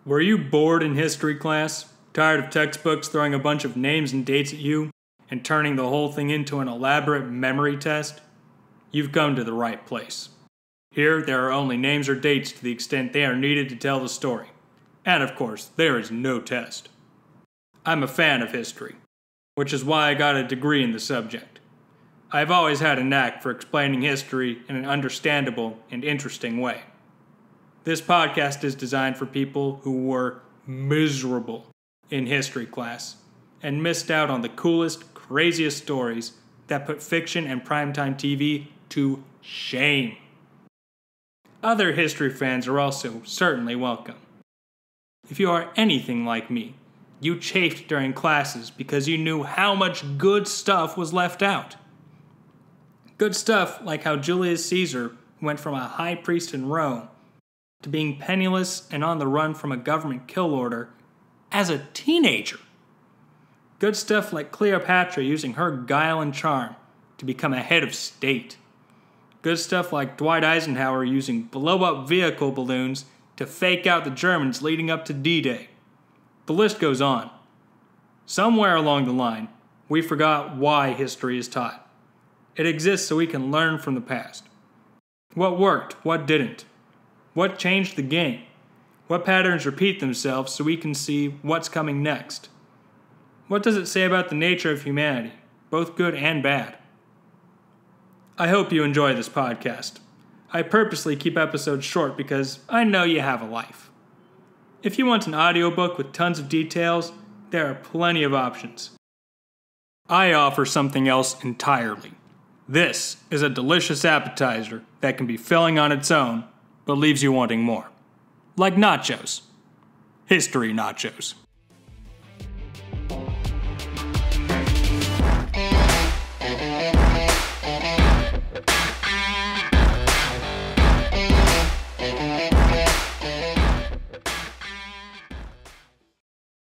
Were you bored in history class? Tired of textbooks throwing a bunch of names and dates at you and turning the whole thing into an elaborate memory test? You've come to the right place. Here, there are only names or dates to the extent they are needed to tell the story. And of course, there is no test. I'm a fan of history, which is why I got a degree in the subject. I've always had a knack for explaining history in an understandable and interesting way. This podcast is designed for people who were miserable in history class and missed out on the coolest, craziest stories that put fiction and primetime TV to shame. Other history fans are also certainly welcome. If you are anything like me, you chafed during classes because you knew how much good stuff was left out. Good stuff like how Julius Caesar went from a high priest in Rome to being penniless and on the run from a government kill order as a teenager. Good stuff like Cleopatra using her guile and charm to become a head of state. Good stuff like Dwight Eisenhower using blow-up vehicle balloons to fake out the Germans leading up to D-Day. The list goes on. Somewhere along the line, we forgot why history is taught. It exists so we can learn from the past. What worked, what didn't. What changed the game? What patterns repeat themselves so we can see what's coming next? What does it say about the nature of humanity, both good and bad? I hope you enjoy this podcast. I purposely keep episodes short because I know you have a life. If you want an audiobook with tons of details, there are plenty of options. I offer something else entirely. This is a delicious appetizer that can be filling on its own, but leaves you wanting more. Like nachos. History Nachos.